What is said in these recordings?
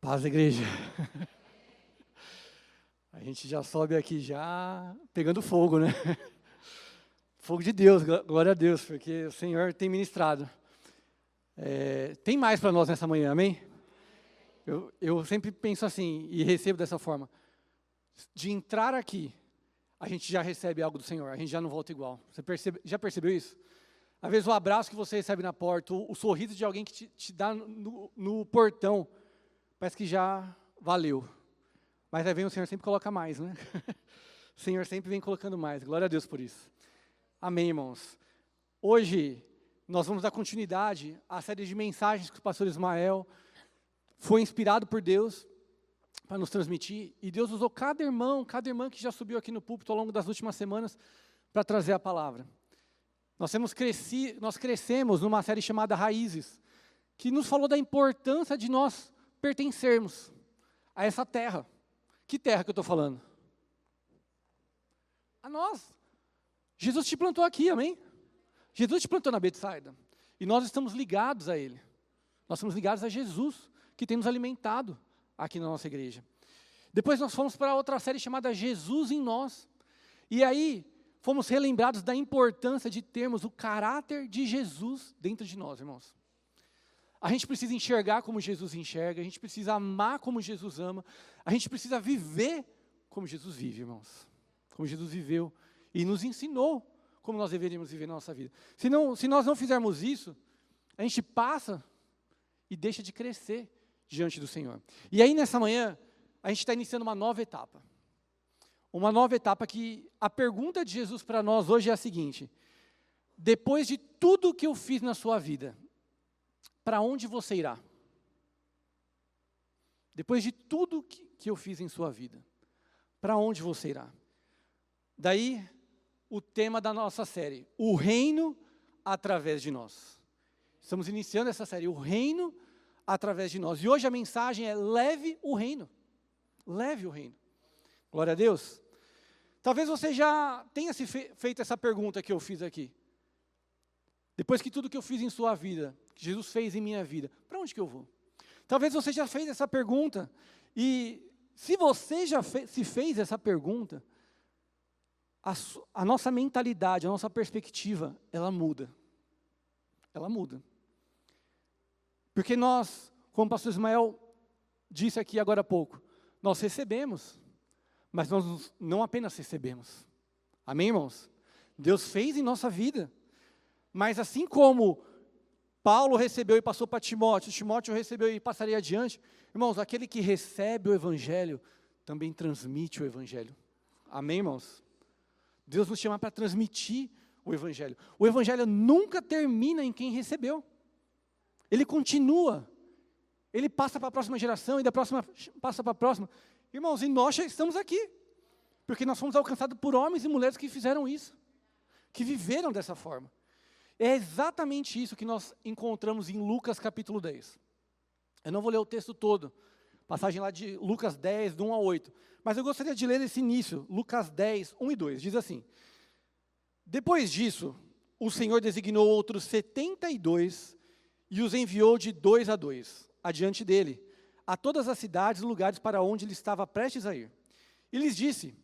Paz, igreja. A gente já sobe aqui já pegando fogo, né? Fogo de Deus, glória a Deus, porque o Senhor tem ministrado. Tem mais para nós nessa manhã, amém? Eu sempre penso assim e recebo dessa forma. De entrar aqui, a gente já recebe algo do Senhor, a gente já não volta igual. Você já percebeu isso? Às vezes o abraço que você recebe na porta, o sorriso de alguém que te dá no portão, parece que já valeu. Mas aí vem o Senhor sempre coloca mais, né? O Senhor sempre vem colocando mais. Glória a Deus por isso. Amém, irmãos. Hoje nós vamos dar continuidade à série de mensagens que o pastor Ismael foi inspirado por Deus para nos transmitir. E Deus usou cada irmã que já subiu aqui no púlpito ao longo das últimas semanas para trazer a palavra. Nós crescemos numa série chamada Raízes, que nos falou da importância de nós pertencermos a essa terra. Que terra que eu estou falando? A nós. Jesus te plantou aqui, amém? Jesus te plantou na Betsaida. E nós estamos ligados a Ele. Nós estamos ligados a Jesus, que tem nos alimentado aqui na nossa igreja. Depois nós fomos para outra série chamada Jesus em Nós. E aí fomos relembrados da importância de termos o caráter de Jesus dentro de nós, irmãos. A gente precisa enxergar como Jesus enxerga, a gente precisa amar como Jesus ama, a gente precisa viver como Jesus vive, irmãos. Como Jesus viveu e nos ensinou como nós deveríamos viver na nossa vida. Se nós não fizermos isso, a gente passa e deixa de crescer diante do Senhor. E aí nessa manhã, a gente está iniciando uma nova etapa. Uma nova etapa que a pergunta de Jesus para nós hoje é a seguinte: depois de tudo que eu fiz na sua vida, para onde você irá? Depois de tudo que eu fiz em sua vida, para onde você irá? Daí, o tema da nossa série, o reino através de nós. Estamos iniciando essa série, o reino através de nós. E hoje a mensagem é: leve o reino. Leve o reino. Glória a Deus. Talvez você já tenha feito essa pergunta que eu fiz aqui. Depois que tudo que eu fiz em sua vida, que Jesus fez em minha vida, para onde que eu vou? Talvez você já fez essa pergunta, e se você já se fez essa pergunta, a nossa mentalidade, a nossa perspectiva, ela muda. Ela muda. Porque nós, como o pastor Ismael disse aqui agora há pouco, nós recebemos, mas nós não apenas recebemos. Amém, irmãos? Deus fez em nossa vida. Mas assim como Paulo recebeu e passou para Timóteo, Timóteo recebeu e passaria adiante, irmãos, aquele que recebe o Evangelho, também transmite o Evangelho. Amém, irmãos? Deus nos chama para transmitir o Evangelho. O Evangelho nunca termina em quem recebeu. Ele continua. Ele passa para a próxima geração e da próxima passa para a próxima. Irmãos, e nós já estamos aqui. Porque nós fomos alcançados por homens e mulheres que fizeram isso. Que viveram dessa forma. É exatamente isso que nós encontramos em Lucas capítulo 10. Eu não vou ler o texto todo, passagem lá de Lucas 10, do 1 a 8. Mas eu gostaria de ler esse início, Lucas 10, 1 e 2. Diz assim: depois disso, o Senhor designou outros 72 e os enviou de 2 a 2, adiante dele, a todas as cidades e lugares para onde ele estava prestes a ir. E lhes disse: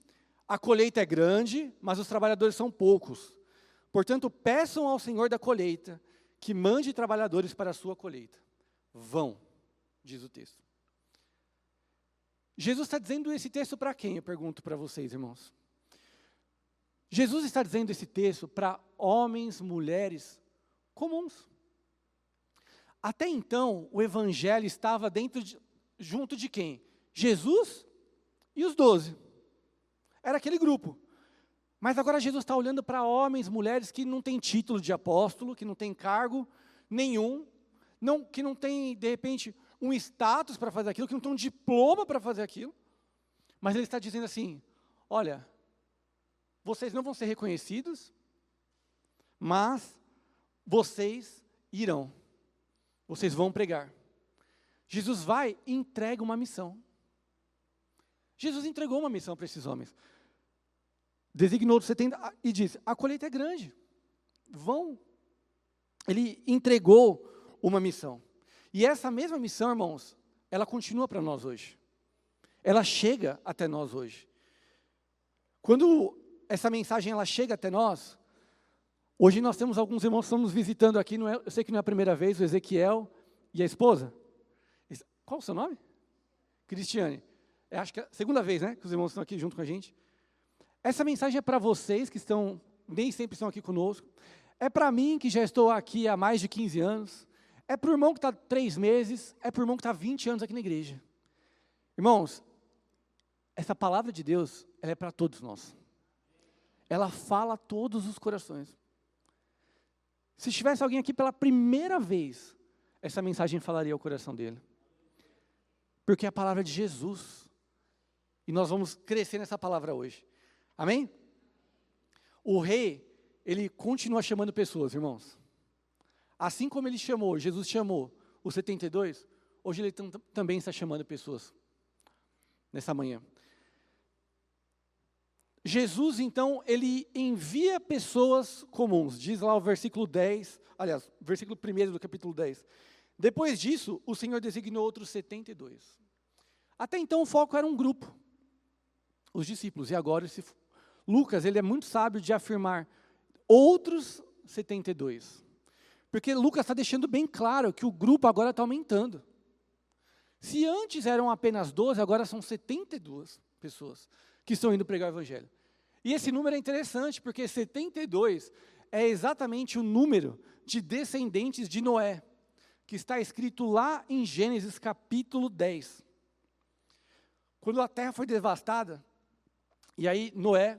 a colheita é grande, mas os trabalhadores são poucos. Portanto, peçam ao Senhor da colheita que mande trabalhadores para a sua colheita. Vão, diz o texto. Jesus está dizendo esse texto para quem? Eu pergunto para vocês, irmãos. Jesus está dizendo esse texto para homens, mulheres comuns. Até então, o Evangelho estava junto de quem? Jesus e os 12. Era aquele grupo. Mas agora Jesus está olhando para homens, mulheres que não têm título de apóstolo, que não têm cargo nenhum, que não têm, de repente, um status para fazer aquilo, que não têm um diploma para fazer aquilo. Mas ele está dizendo assim: olha, vocês não vão ser reconhecidos, mas vocês irão. Vocês vão pregar. Jesus vai e entrega uma missão. Jesus entregou uma missão para esses homens. Designou 70 e disse: a colheita é grande, vão. Ele entregou uma missão. E essa mesma missão, irmãos, ela continua para nós hoje. Ela chega até nós hoje. Quando essa mensagem ela chega até nós, hoje nós temos alguns irmãos que estão nos visitando aqui, não é, eu sei que não é a primeira vez, o Ezequiel e a esposa. Qual o seu nome? Cristiane. Acho que é a segunda vez, né, que os irmãos estão aqui junto com a gente. Essa mensagem é para vocês que estão, nem sempre estão aqui conosco. É para mim, que já estou aqui há mais de 15 anos. É para o irmão que está 3 meses. É para o irmão que está 20 anos aqui na igreja. Irmãos, essa palavra de Deus, ela é para todos nós. Ela fala a todos os corações. Se tivesse alguém aqui pela primeira vez, essa mensagem falaria ao coração dele. Porque é a palavra de Jesus. E nós vamos crescer nessa palavra hoje. Amém? O rei, ele continua chamando pessoas, irmãos. Assim como ele chamou, Jesus chamou os 72, hoje ele também está chamando pessoas. Nessa manhã. Jesus, então, ele envia pessoas comuns. Diz lá o versículo 10, aliás, versículo 1 do capítulo 10. Depois disso, o Senhor designou outros 72. Até então o foco era um grupo, os discípulos. E agora, Lucas, ele é muito sábio de afirmar outros 72. Porque Lucas está deixando bem claro que o grupo agora está aumentando. Se antes eram apenas 12, agora são 72 pessoas que estão indo pregar o evangelho. E esse número é interessante, porque 72 é exatamente o número de descendentes de Noé, que está escrito lá em Gênesis capítulo 10. Quando a terra foi devastada, e aí Noé,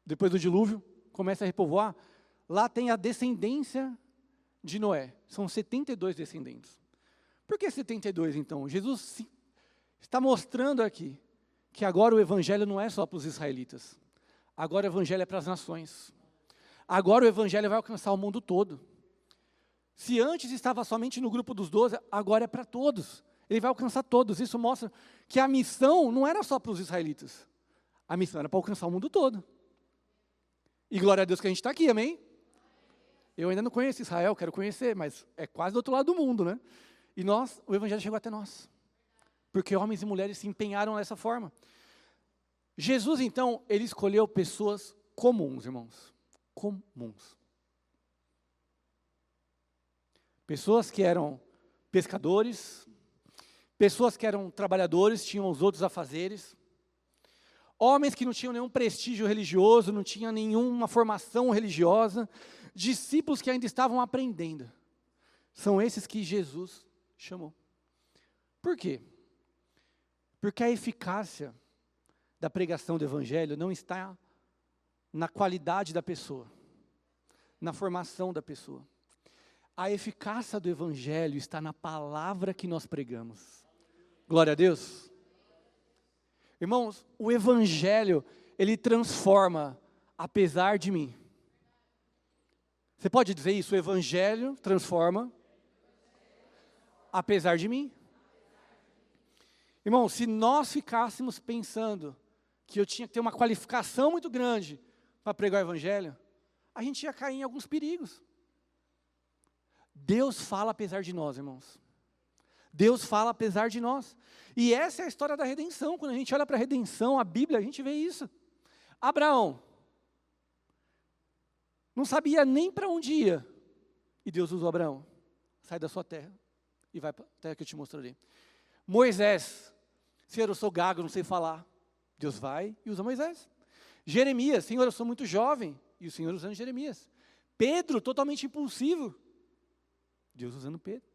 depois do dilúvio, começa a repovoar, lá tem a descendência de Noé. São 72 descendentes. Por que 72 então? Jesus está mostrando aqui que agora o evangelho não é só para os israelitas. Agora o evangelho é para as nações. Agora o evangelho vai alcançar o mundo todo. Se antes estava somente no grupo dos 12, agora é para todos. Ele vai alcançar todos. Isso mostra que a missão não era só para os israelitas. A missão era para alcançar o mundo todo. E glória a Deus que a gente está aqui, amém? Eu ainda não conheço Israel, quero conhecer, mas é quase do outro lado do mundo, né? E o evangelho chegou até nós. Porque homens e mulheres se empenharam dessa forma. Jesus, então, ele escolheu pessoas comuns, irmãos. Comuns. Pessoas que eram pescadores, pessoas que eram trabalhadores, tinham os outros afazeres. Homens que não tinham nenhum prestígio religioso, não tinham nenhuma formação religiosa. Discípulos que ainda estavam aprendendo. São esses que Jesus chamou. Por quê? Porque a eficácia da pregação do evangelho não está na qualidade da pessoa, na formação da pessoa. A eficácia do evangelho está na palavra que nós pregamos. Glória a Deus. Irmãos, o evangelho, ele transforma, apesar de mim. Você pode dizer isso? O evangelho transforma, apesar de mim. Irmão, se nós ficássemos pensando que eu tinha que ter uma qualificação muito grande para pregar o evangelho, a gente ia cair em alguns perigos. Deus fala apesar de nós, irmãos. Deus fala apesar de nós. E essa é a história da redenção. Quando a gente olha para a redenção, a Bíblia, a gente vê isso. Abraão não sabia nem para onde ia. E Deus usou Abraão. Sai da sua terra e vai para a terra que eu te mostrarei. Moisés, Senhor, eu sou gago, não sei falar. Deus vai e usa Moisés. Jeremias, Senhor, eu sou muito jovem. E o Senhor usando Jeremias. Pedro, totalmente impulsivo. Deus usando Pedro.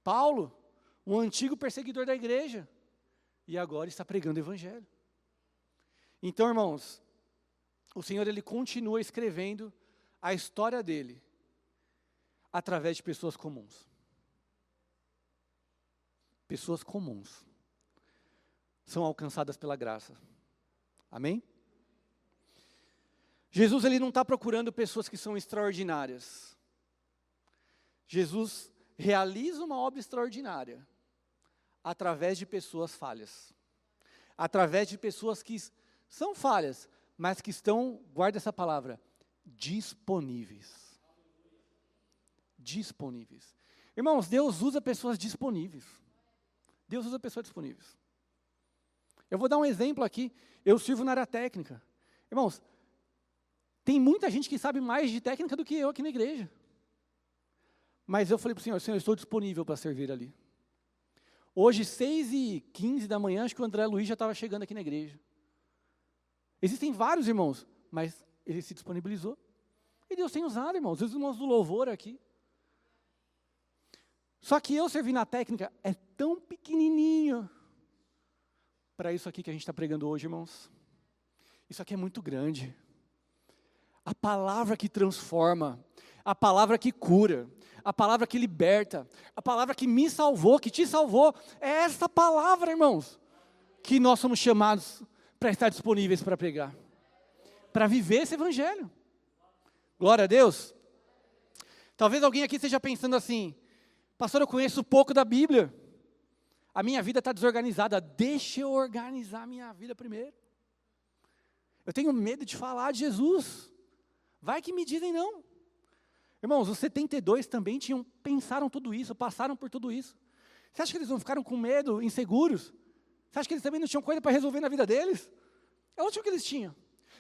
Paulo, um antigo perseguidor da igreja. E agora está pregando o evangelho. Então, irmãos, o Senhor, ele continua escrevendo a história dele através de pessoas comuns. Pessoas comuns são alcançadas pela graça. Amém? Jesus, ele não está procurando pessoas que são extraordinárias. Jesus realiza uma obra extraordinária através de pessoas falhas. Através de pessoas que são falhas, mas que estão, guarda essa palavra, disponíveis. Disponíveis. Irmãos, Deus usa pessoas disponíveis. Deus usa pessoas disponíveis. Eu vou dar um exemplo aqui. Eu sirvo na área técnica. Irmãos, tem muita gente que sabe mais de técnica do que eu aqui na igreja. Mas eu falei para o Senhor, Senhor, eu estou disponível para servir ali. Hoje, 6h15 da manhã, acho que o André Luiz já estava chegando aqui na igreja. Existem vários irmãos, mas ele se disponibilizou. E Deus tem usado, irmãos. Os irmãos do louvor aqui. Só que eu servir na técnica é tão pequenininho para isso aqui que a gente está pregando hoje, irmãos. Isso aqui é muito grande. A palavra que transforma, a palavra que cura, a palavra que liberta, a palavra que me salvou, que te salvou, é essa palavra, irmãos, que nós somos chamados para estar disponíveis para pregar, para viver esse evangelho. Glória a Deus. Talvez alguém aqui esteja pensando assim, pastor, eu conheço pouco da Bíblia, a minha vida está desorganizada, deixa eu organizar a minha vida primeiro. Eu tenho medo de falar de Jesus, vai que me dizem não. Irmãos, os 72 também pensaram tudo isso, passaram por tudo isso. Você acha que eles não ficaram com medo, inseguros? Você acha que eles também não tinham coisa para resolver na vida deles? É o último que eles tinham.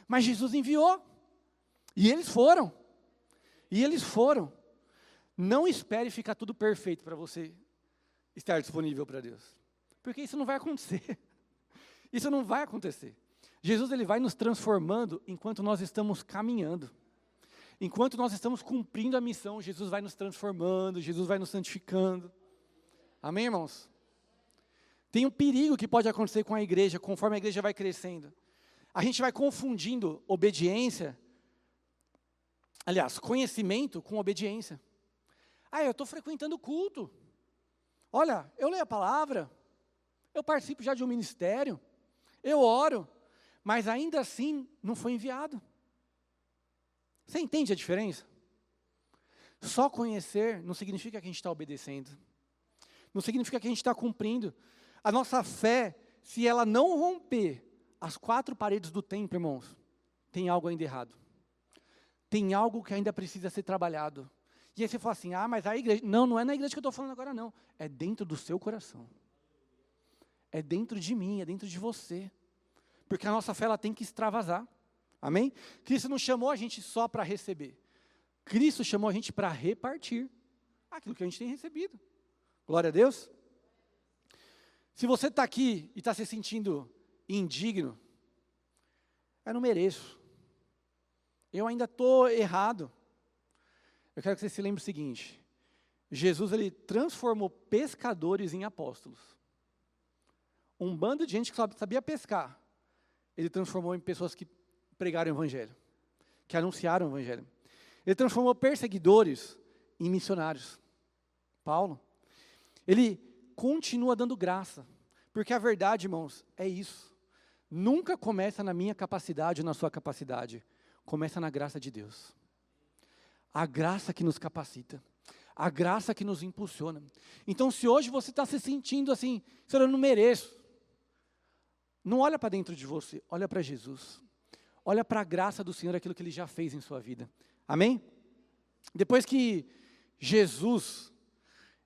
Mas Jesus enviou. E eles foram. E eles foram. Não espere ficar tudo perfeito para você estar disponível para Deus. Porque isso não vai acontecer. Isso não vai acontecer. Jesus ele vai nos transformando enquanto nós estamos caminhando. Enquanto nós estamos cumprindo a missão, Jesus vai nos transformando, Jesus vai nos santificando. Amém, irmãos? Tem um perigo que pode acontecer com a igreja, conforme a igreja vai crescendo. A gente vai confundindo obediência, aliás, conhecimento com obediência. Eu estou frequentando o culto. Olha, eu leio a palavra, eu participo já de um ministério, eu oro, mas ainda assim não foi enviado. Você entende a diferença? Só conhecer não significa que a gente está obedecendo. Não significa que a gente está cumprindo. A nossa fé, se ela não romper as 4 paredes do templo, irmãos, tem algo ainda errado. Tem algo que ainda precisa ser trabalhado. E aí você fala assim, mas a igreja... Não, não é na igreja que eu estou falando agora não. É dentro do seu coração. É dentro de mim, é dentro de você. Porque a nossa fé ela tem que extravasar. Amém? Cristo não chamou a gente só para receber. Cristo chamou a gente para repartir aquilo que a gente tem recebido. Glória a Deus. Se você está aqui e está se sentindo indigno, eu não mereço. Eu ainda estou errado. Eu quero que você se lembre o seguinte. Jesus ele transformou pescadores em apóstolos. Um bando de gente que só sabia pescar, ele transformou em pessoas que pregaram o evangelho, que anunciaram o evangelho. Ele transformou perseguidores em missionários. Paulo, ele continua dando graça, porque a verdade, irmãos, é isso. Nunca começa na minha capacidade ou na sua capacidade, começa na graça de Deus. A graça que nos capacita, a graça que nos impulsiona. Então, se hoje você está se sentindo assim, Senhor, eu não mereço, não olha para dentro de você, olha para Jesus. Olha para a graça do Senhor, aquilo que Ele já fez em sua vida. Amém? Depois que Jesus,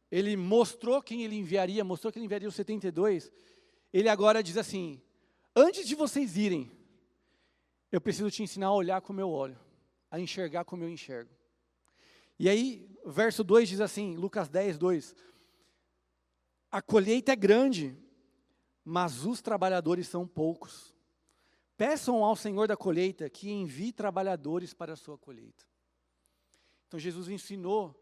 Ele mostrou quem Ele enviaria, mostrou que Ele enviaria os 72, Ele agora diz assim, antes de vocês irem, eu preciso te ensinar a olhar como eu olho, a enxergar como eu enxergo. E aí, verso 2 diz assim, Lucas 10, 2, a colheita é grande, mas os trabalhadores são poucos. Peçam ao Senhor da colheita que envie trabalhadores para a sua colheita. Então Jesus ensinou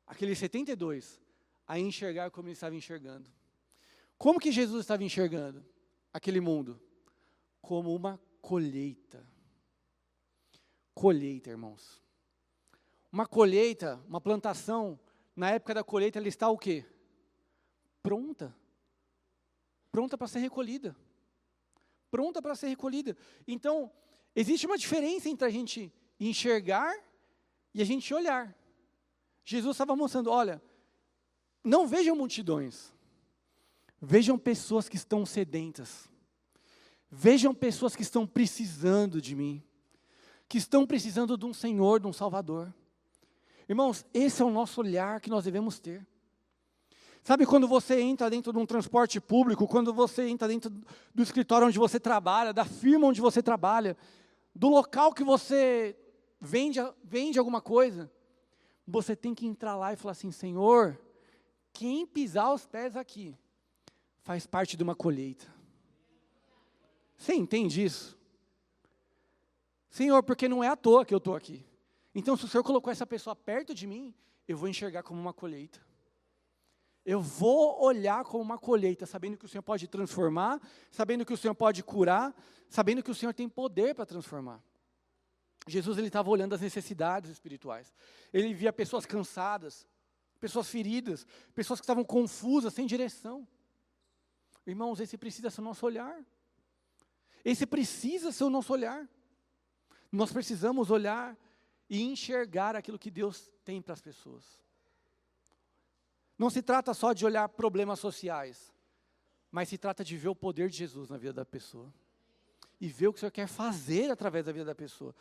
aqueles 72 a enxergar como ele estava enxergando. Como que Jesus estava enxergando aquele mundo? Como uma colheita. Colheita, irmãos. Uma colheita, uma plantação, na época da colheita ela está o quê? Pronta. Pronta para ser recolhida. Pronta para ser recolhida. Então, existe uma diferença entre a gente enxergar e a gente olhar. Jesus estava mostrando, olha, não vejam multidões, vejam pessoas que estão sedentas, vejam pessoas que estão precisando de mim, que estão precisando de um Senhor, de um Salvador. Irmãos, esse é o nosso olhar que nós devemos ter. Sabe quando você entra dentro de um transporte público, quando você entra dentro do escritório onde você trabalha, da firma onde você trabalha, do local que você vende alguma coisa, você tem que entrar lá e falar assim, Senhor, quem pisar os pés aqui faz parte de uma colheita. Você entende isso? Senhor, porque não é à toa que eu estou aqui. Então, se o Senhor colocou essa pessoa perto de mim, eu vou enxergar como uma colheita. Eu vou olhar como uma colheita, sabendo que o Senhor pode transformar, sabendo que o Senhor pode curar, sabendo que o Senhor tem poder para transformar. Jesus, ele estava olhando as necessidades espirituais. Ele via pessoas cansadas, pessoas feridas, pessoas que estavam confusas, sem direção. Irmãos, esse precisa ser o nosso olhar. Esse precisa ser o nosso olhar. Nós precisamos olhar e enxergar aquilo que Deus tem para as pessoas. Não se trata só de olhar problemas sociais, mas se trata de ver o poder de Jesus na vida da pessoa. E ver o que o Senhor quer fazer através da vida da pessoa.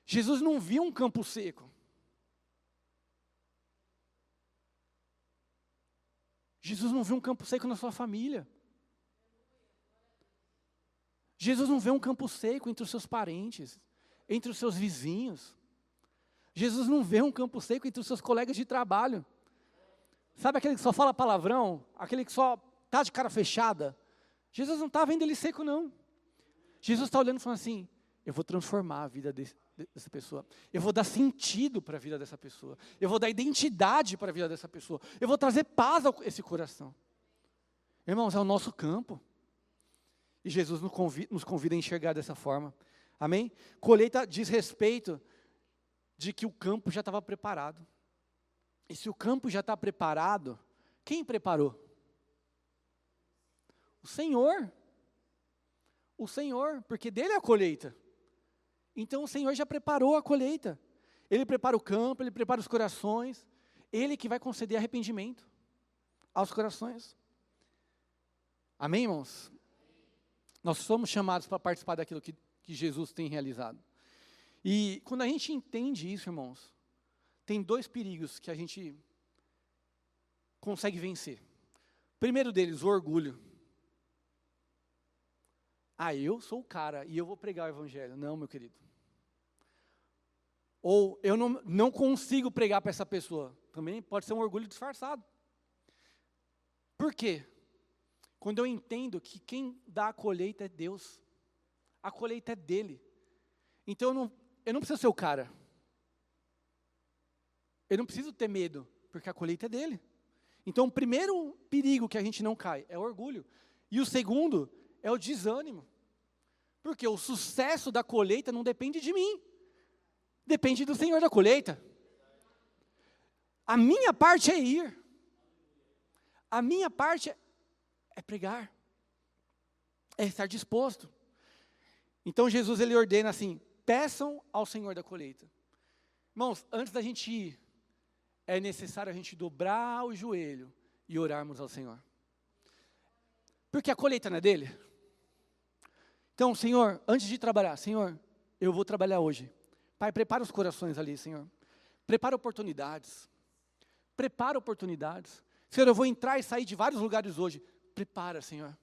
Jesus não viu um campo seco. Jesus não viu um campo seco na sua família. Jesus não vê um campo seco entre os seus parentes, entre os seus vizinhos. Jesus não vê um campo seco entre os seus colegas de trabalho. Sabe aquele que só fala palavrão? Aquele que só está de cara fechada? Jesus não está vendo ele seco, não. Jesus está olhando e falando assim, eu vou transformar a vida dessa pessoa. Eu vou dar sentido para a vida dessa pessoa. Eu vou dar identidade para a vida dessa pessoa. Eu vou trazer paz a esse coração. Irmãos, é o nosso campo. E Jesus nos convida a enxergar dessa forma. Amém? Colheita diz respeito de que o campo já estava preparado. E se o campo já está preparado, quem preparou? O Senhor. O Senhor, porque dele é a colheita. Então o Senhor já preparou a colheita. Ele prepara o campo, ele prepara os corações. Ele que vai conceder arrependimento aos corações. Amém, irmãos? Nós somos chamados para participar daquilo que Jesus tem realizado. E quando a gente entende isso, irmãos, tem dois perigos que a gente consegue vencer. Primeiro deles, o orgulho. Eu sou o cara e eu vou pregar o evangelho. Não, meu querido. Ou eu não consigo pregar para essa pessoa. Também pode ser um orgulho disfarçado. Por quê? Quando eu entendo que quem dá a colheita é Deus. A colheita é dele. Então eu não preciso ser o cara. Eu não preciso ter medo, porque a colheita é dele. Então o primeiro perigo que a gente não cai é o orgulho. E o segundo é o desânimo. Porque o sucesso da colheita não depende de mim. Depende do Senhor da colheita. A minha parte é ir. A minha parte é pregar. É estar disposto. Então Jesus, ele ordena assim, peçam ao Senhor da colheita. Irmãos, antes da gente ir, é necessário a gente dobrar o joelho e orarmos ao Senhor. Porque a colheita não é dele. Então, Senhor, antes de trabalhar, Senhor, eu vou trabalhar hoje. Pai, prepara os corações ali, Senhor. Prepara oportunidades. Prepara oportunidades. Senhor, eu vou entrar e sair de vários lugares hoje. Prepara, Senhor.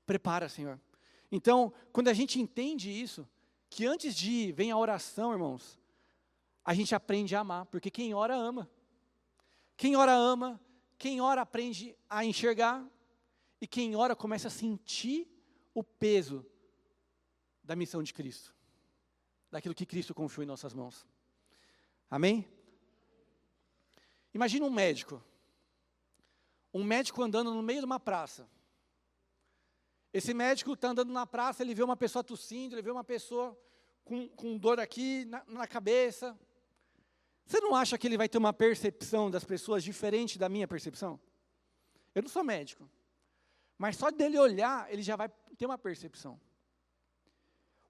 Prepara, Senhor. Então, quando a gente entende isso, que antes de ir, vem a oração, irmãos, a gente aprende a amar, porque quem ora ama. Quem ora ama, quem ora aprende a enxergar, e quem ora começa a sentir o peso da missão de Cristo, daquilo que Cristo confiou em nossas mãos. Amém? Imagina um médico andando no meio de uma praça. Esse médico está andando na praça, ele vê uma pessoa tossindo, ele vê uma pessoa com dor aqui na cabeça. Você não acha que ele vai ter uma percepção das pessoas diferente da minha percepção? Eu não sou médico, mas só dele olhar, ele já vai ter uma percepção.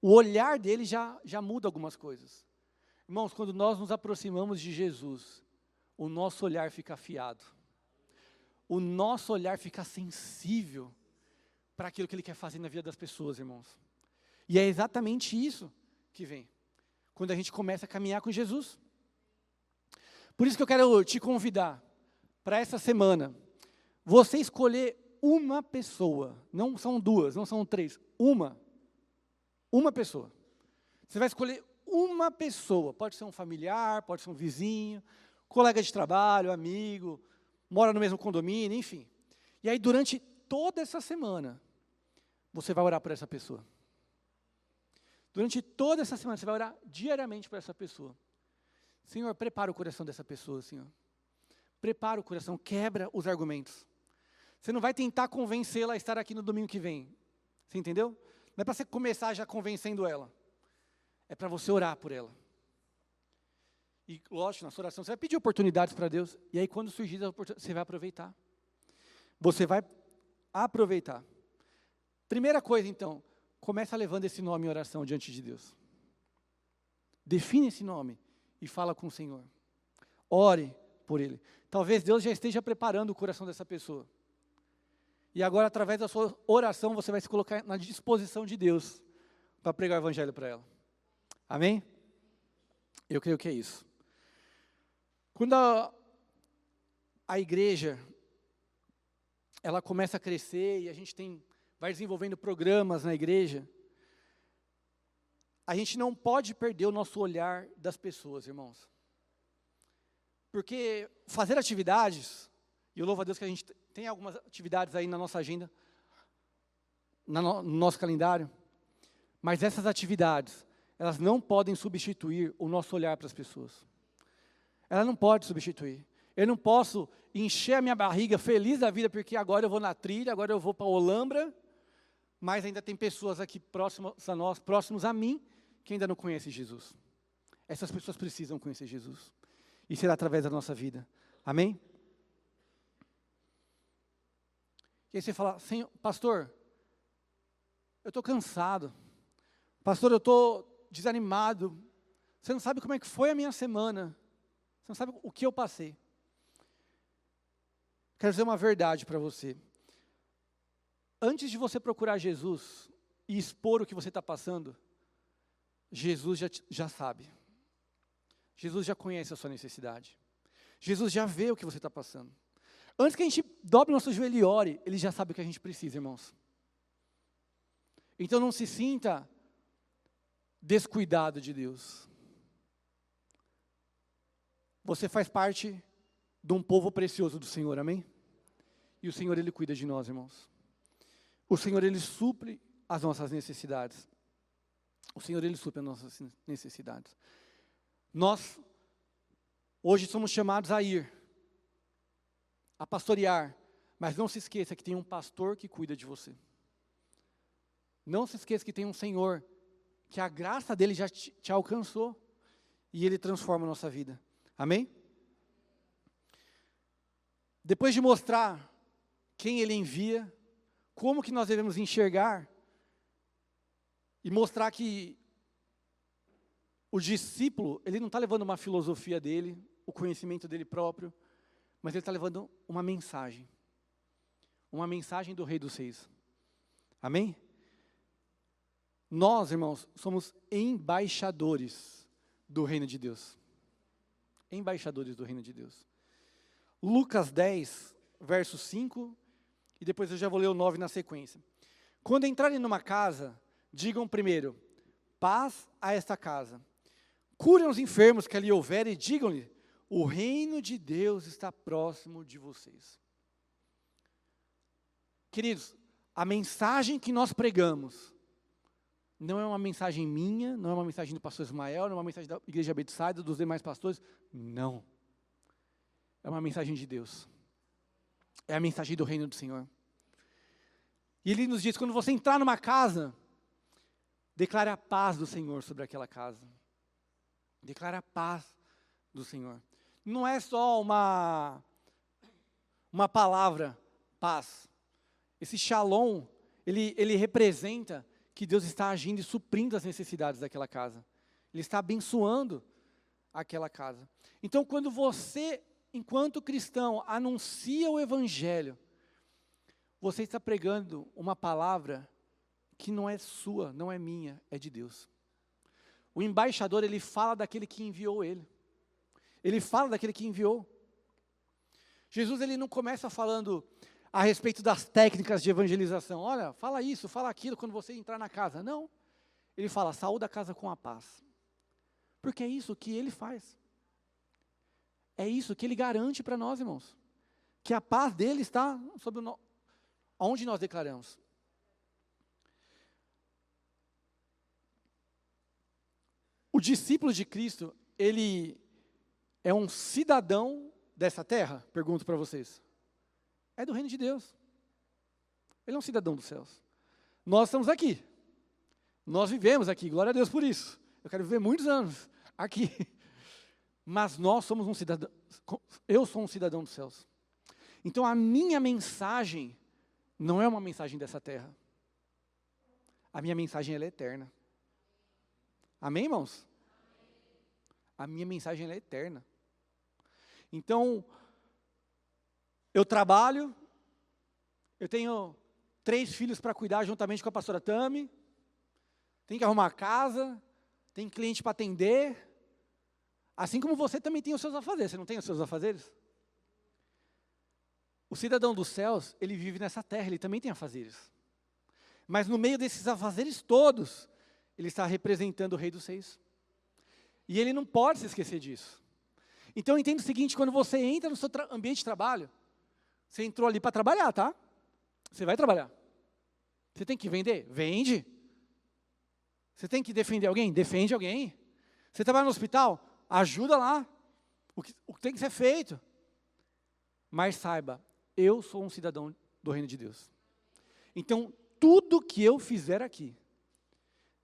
O olhar dele já muda algumas coisas. Irmãos, quando nós nos aproximamos de Jesus, o nosso olhar fica afiado. O nosso olhar fica sensível para aquilo que Ele quer fazer na vida das pessoas, irmãos. E é exatamente isso que vem, quando a gente começa a caminhar com Jesus. Por isso que eu quero te convidar, para essa semana, você escolher uma pessoa, não são duas, não são três, uma pessoa. Você vai escolher uma pessoa, pode ser um familiar, pode ser um vizinho, colega de trabalho, amigo, mora no mesmo condomínio, enfim. E aí, durante toda essa semana, você vai orar por essa pessoa. Durante toda essa semana, você vai orar diariamente por essa pessoa. Senhor, prepara o coração dessa pessoa, Senhor. Prepara o coração, quebra os argumentos. Você não vai tentar convencê-la a estar aqui no domingo que vem. Você entendeu? Não é para você começar já convencendo ela. É para você orar por ela. E, lógico, na sua oração, você vai pedir oportunidades para Deus. E aí, quando surgir a oportunidade, você vai aproveitar. Você vai aproveitar. Primeira coisa, então, começa levando esse nome em oração diante de Deus. Define esse nome e fala com o Senhor. Ore por ele. Talvez Deus já esteja preparando o coração dessa pessoa. E agora, através da sua oração, você vai se colocar na disposição de Deus para pregar o evangelho para ela. Amém? Eu creio que é isso. Quando a igreja, ela começa a crescer e a gente vai desenvolvendo programas na igreja, a gente não pode perder o nosso olhar das pessoas, irmãos. Porque fazer atividades, e eu louvo a Deus que a gente tem algumas atividades aí na nossa agenda, no nosso calendário, mas essas atividades, elas não podem substituir o nosso olhar para as pessoas. Ela não pode substituir. Eu não posso encher a minha barriga feliz da vida, porque agora eu vou na trilha, agora eu vou para Olambra, mas ainda tem pessoas aqui próximas a nós, próximos a mim, que ainda não conhecem Jesus. Essas pessoas precisam conhecer Jesus. E será através da nossa vida. Amém? E aí você fala, Senhor, pastor, eu estou cansado. Pastor, eu estou desanimado. Você não sabe como é que foi a minha semana. Você não sabe o que eu passei. Quero dizer uma verdade para você. Antes de você procurar Jesus e expor o que você está passando, Jesus já sabe. Jesus já conhece a sua necessidade. Jesus já vê o que você está passando. Antes que a gente dobre nosso joelho e ore, Ele já sabe o que a gente precisa, irmãos. Então não se sinta descuidado de Deus. Você faz parte de um povo precioso do Senhor, amém? E o Senhor, Ele cuida de nós, irmãos. O Senhor, Ele supre as nossas necessidades. O Senhor, Ele supre as nossas necessidades. Nós, hoje, somos chamados a ir, a pastorear, mas não se esqueça que tem um pastor que cuida de você. Não se esqueça que tem um Senhor, que a graça dEle já te alcançou, e Ele transforma a nossa vida. Amém? Depois de mostrar quem Ele envia, como que nós devemos enxergar, e mostrar que o discípulo, ele não está levando uma filosofia dele, o conhecimento dele próprio, mas ele está levando uma mensagem do Rei dos Reis. Amém? Nós, irmãos, somos embaixadores do reino de Deus. Embaixadores do reino de Deus. Lucas 10, verso 5, e depois eu já vou ler o 9 na sequência. Quando entrarem numa casa, digam primeiro, paz a esta casa. Curem os enfermos que ali houver e digam-lhe, o reino de Deus está próximo de vocês. Queridos, a mensagem que nós pregamos não é uma mensagem minha, não é uma mensagem do pastor Ismael, não é uma mensagem da igreja Betsaida, dos demais pastores, não. É uma mensagem de Deus. É a mensagem do reino do Senhor. E Ele nos diz, quando você entrar numa casa, declare a paz do Senhor sobre aquela casa. Declare a paz do Senhor. Não é só uma palavra, paz. Esse shalom, ele representa que Deus está agindo e suprindo as necessidades daquela casa. Ele está abençoando aquela casa. Então, quando você, enquanto cristão, anuncia o Evangelho, você está pregando uma palavra que não é sua, não é minha, é de Deus. O embaixador, ele fala daquele que enviou ele. Ele fala daquele que enviou. Jesus, ele não começa falando, a respeito das técnicas de evangelização. Olha, fala isso, fala aquilo quando você entrar na casa. Não. Ele fala, saúda a casa com a paz. Porque é isso que ele faz. É isso que ele garante para nós, irmãos. Que a paz dele está sobre onde nós declaramos. O discípulo de Cristo, ele é um cidadão dessa terra? Pergunto para vocês. É do reino de Deus. Ele é um cidadão dos céus. Nós estamos aqui. Nós vivemos aqui, glória a Deus por isso. Eu quero viver muitos anos aqui. Mas nós somos um cidadão, eu sou um cidadão dos céus. Então a minha mensagem não é uma mensagem dessa terra. A minha mensagem ela é eterna. Amém, irmãos? A minha mensagem ela é eterna. Então, eu trabalho, eu tenho 3 filhos para cuidar juntamente com a pastora Tami, tem que arrumar a casa, tem cliente para atender, assim como você também tem os seus afazeres. Você não tem os seus afazeres? O cidadão dos céus, ele vive nessa terra, ele também tem afazeres. Mas no meio desses afazeres todos, ele está representando o Rei dos Reis. E ele não pode se esquecer disso. Então entenda o seguinte, quando você entra no seu ambiente de trabalho, você entrou ali para trabalhar, tá? Você vai trabalhar. Você tem que vender? Vende. Você tem que defender alguém? Defende alguém. Você trabalha no hospital? Ajuda lá. O que tem que ser feito. Mas saiba, eu sou um cidadão do reino de Deus. Então, tudo que eu fizer aqui,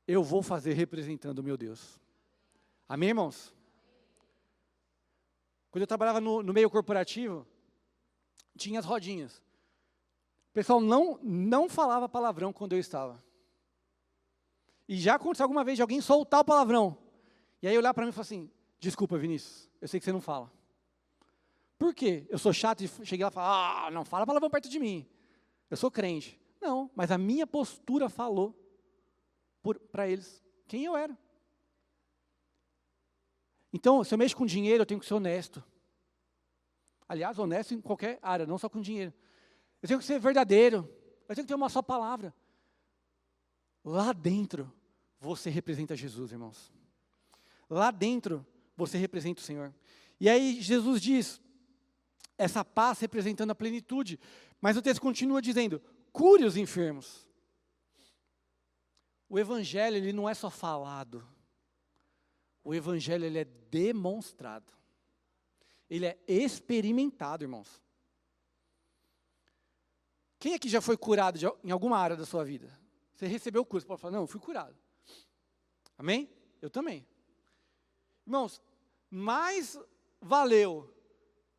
eu vou fazer representando o meu Deus. Amém, irmãos? Quando eu trabalhava no meio corporativo, tinha as rodinhas. O pessoal não falava palavrão quando eu estava. E já aconteceu alguma vez de alguém soltar o palavrão. E aí olhar para mim e falar assim, desculpa, Vinícius, eu sei que você não fala. Por quê? Eu sou chato e cheguei lá e falei, não fala palavrão perto de mim. Eu sou crente. Não, mas a minha postura falou para eles quem eu era. Então, se eu mexo com dinheiro, eu tenho que ser honesto. Aliás, honesto em qualquer área, não só com dinheiro. Eu tenho que ser verdadeiro. Eu tenho que ter uma só palavra. Lá dentro, você representa Jesus, irmãos. Lá dentro, você representa o Senhor. E aí, Jesus diz, essa paz representando a plenitude. Mas o texto continua dizendo, cure os enfermos. O Evangelho, ele não é só falado. O Evangelho, ele é demonstrado. Ele é experimentado, irmãos. Quem aqui já foi curado em alguma área da sua vida? Você recebeu o curso, pode falar, não, eu fui curado. Amém? Eu também. Irmãos, mais valeu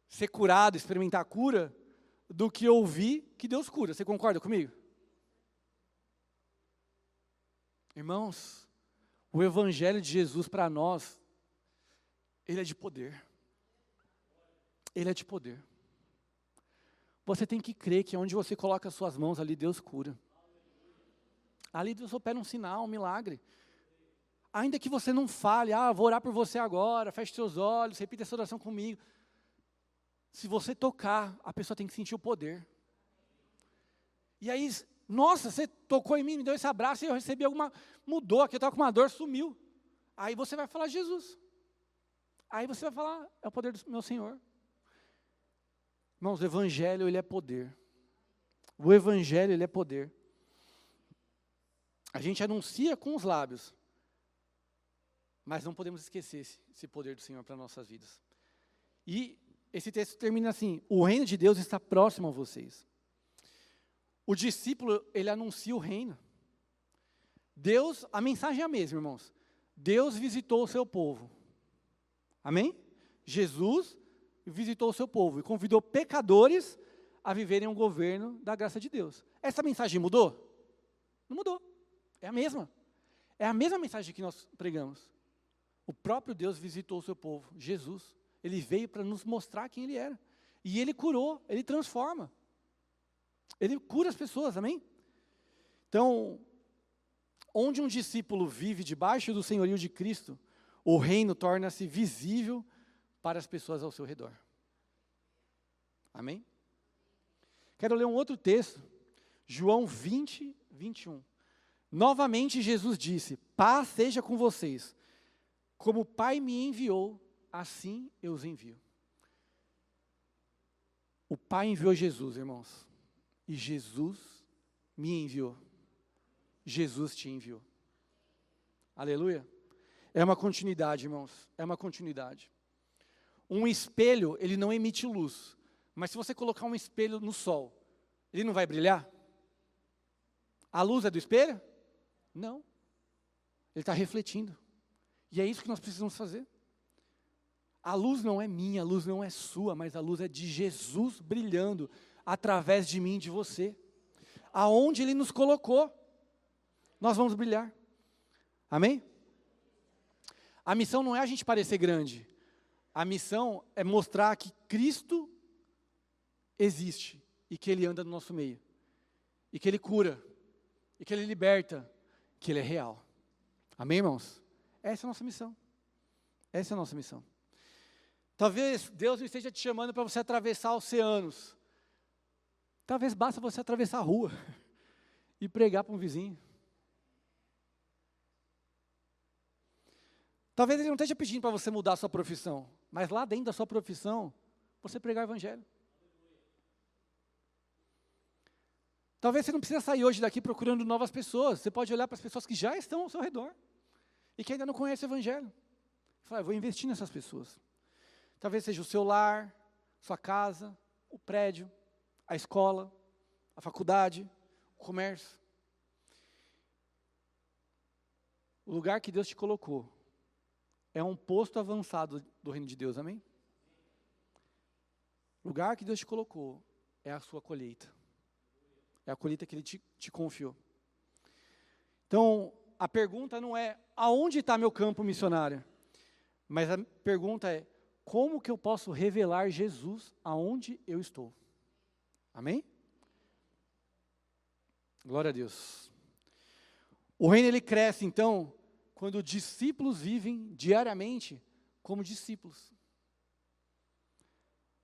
ser curado, experimentar a cura, do que ouvir que Deus cura. Você concorda comigo? Irmãos, o Evangelho de Jesus para nós, ele é de poder. Ele é de poder. Você tem que crer que onde você coloca as suas mãos, ali Deus cura. Ali Deus opera um sinal, um milagre. Ainda que você não fale, vou orar por você agora, feche seus olhos, repita essa oração comigo. Se você tocar, a pessoa tem que sentir o poder. E aí, nossa, você tocou em mim, me deu esse abraço e eu recebi mudou aqui, eu estava com uma dor, sumiu. Aí você vai falar Jesus. Aí você vai falar, é o poder do meu Senhor. Irmãos, o Evangelho, ele é poder. O Evangelho, ele é poder. A gente anuncia com os lábios, mas não podemos esquecer esse poder do Senhor para nossas vidas. E esse texto termina assim, o reino de Deus está próximo a vocês. O discípulo, ele anuncia o reino. Deus, a mensagem é a mesma, irmãos. Deus visitou o seu povo. Amém? Jesus visitou o seu povo e convidou pecadores a viverem um governo da graça de Deus. Essa mensagem mudou? Não mudou. É a mesma. É a mesma mensagem que nós pregamos. O próprio Deus visitou o seu povo, Jesus. Ele veio para nos mostrar quem ele era. E ele curou, ele transforma. Ele cura as pessoas, amém? Então, onde um discípulo vive debaixo do senhorio de Cristo, o reino torna-se visível para as pessoas ao seu redor. Amém? Quero ler um outro texto, João 20, 21. Novamente Jesus disse, paz seja com vocês. Como o Pai me enviou, assim eu os envio. O Pai enviou Jesus, irmãos. E Jesus me enviou. Jesus te enviou. Aleluia. É uma continuidade, irmãos. É uma continuidade. Um espelho, ele não emite luz. Mas se você colocar um espelho no sol, ele não vai brilhar? A luz é do espelho? Não. Ele está refletindo. E é isso que nós precisamos fazer. A luz não é minha, a luz não é sua, mas a luz é de Jesus brilhando através de mim e de você. Aonde Ele nos colocou, nós vamos brilhar. Amém? A missão não é a gente parecer grande. A missão é mostrar que Cristo existe e que Ele anda no nosso meio. E que Ele cura, e que Ele liberta, que Ele é real. Amém, irmãos? Essa é a nossa missão. Essa é a nossa missão. Talvez Deus não esteja te chamando para você atravessar oceanos. Talvez basta você atravessar a rua e pregar para um vizinho. Talvez Ele não esteja pedindo para você mudar a sua profissão, mas lá dentro da sua profissão, você pregar o Evangelho. Talvez você não precisa sair hoje daqui procurando novas pessoas. Você pode olhar para as pessoas que já estão ao seu redor e que ainda não conhecem o Evangelho. E falar, vou investir nessas pessoas. Talvez seja o seu lar, sua casa, o prédio, a escola, a faculdade, o comércio. O lugar que Deus te colocou é um posto avançado do reino de Deus, amém? O lugar que Deus te colocou é a sua colheita. É a colheita que Ele te confiou. Então, a pergunta não é, aonde está meu campo missionário? Mas a pergunta é, como que eu posso revelar Jesus aonde eu estou? Amém? Glória a Deus. O reino, ele cresce, então, quando discípulos vivem diariamente como discípulos.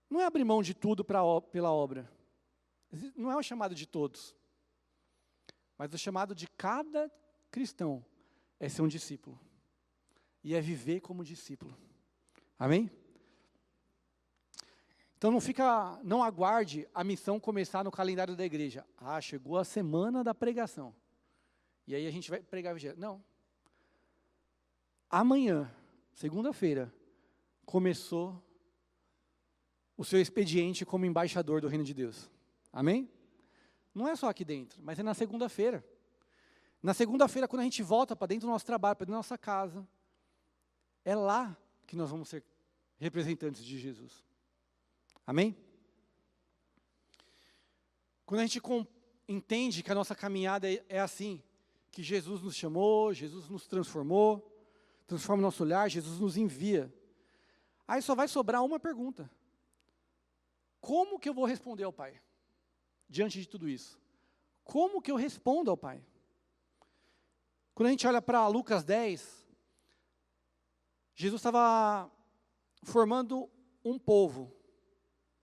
Não é abrir mão de tudo pela obra. Não é o chamado de todos. Mas o chamado de cada cristão é ser um discípulo. E é viver como discípulo. Amém? Então não aguarde a missão começar no calendário da igreja. Ah, chegou a semana da pregação. E aí a gente vai pregar o evangelho. Não. Amanhã, segunda-feira, começou o seu expediente como embaixador do reino de Deus. Amém? Não é só aqui dentro, mas é na segunda-feira. Na segunda-feira, quando a gente volta para dentro do nosso trabalho, para dentro da nossa casa, é lá que nós vamos ser representantes de Jesus. Amém? Quando a gente entende que a nossa caminhada é assim, que Jesus nos chamou, Jesus nos transformou, transforma o nosso olhar, Jesus nos envia. Aí só vai sobrar uma pergunta. Como que eu vou responder ao Pai? Diante de tudo isso. Como que eu respondo ao Pai? Quando a gente olha para Lucas 10, Jesus estava formando um povo.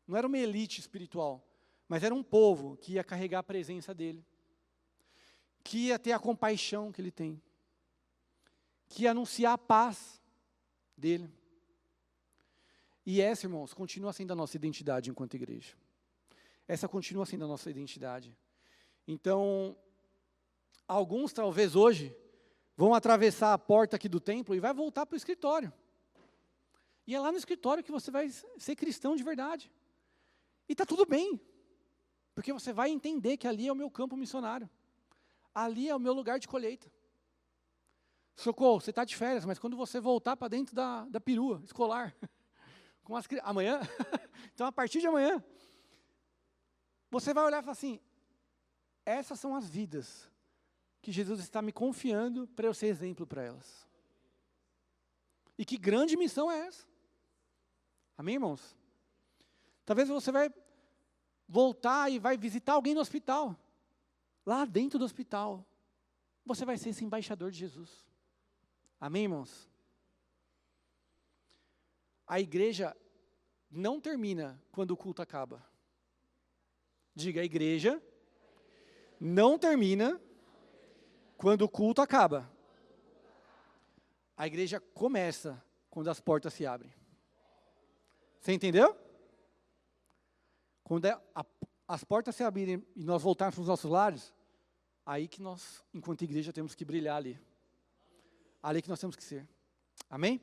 Não era uma elite espiritual, mas era um povo que ia carregar a presença dele. Que ia ter a compaixão que ele tem. Que ia anunciar a paz dele. E essa, irmãos, continua sendo a nossa identidade enquanto igreja. Essa continua sendo a nossa identidade. Então, alguns talvez hoje vão atravessar a porta aqui do templo e vai voltar para o escritório. E é lá no escritório que você vai ser cristão de verdade. E está tudo bem, porque você vai entender que ali é o meu campo missionário. Ali é o meu lugar de colheita. Socorro, você está de férias, mas quando você voltar para dentro da perua escolar, com amanhã, então a partir de amanhã, você vai olhar e falar assim, essas são as vidas que Jesus está me confiando para eu ser exemplo para elas. E que grande missão é essa? Amém, irmãos? Talvez você vai voltar e vai visitar alguém no hospital. Lá dentro do hospital, você vai ser esse embaixador de Jesus. Amém, irmãos? A igreja não termina quando o culto acaba. Diga, a igreja não termina quando o culto acaba. A igreja começa quando as portas se abrem. Você entendeu? Quando as portas se abrirem e nós voltarmos para os nossos lares, aí que nós, enquanto igreja, temos que brilhar ali. Ali que nós temos que ser. Amém?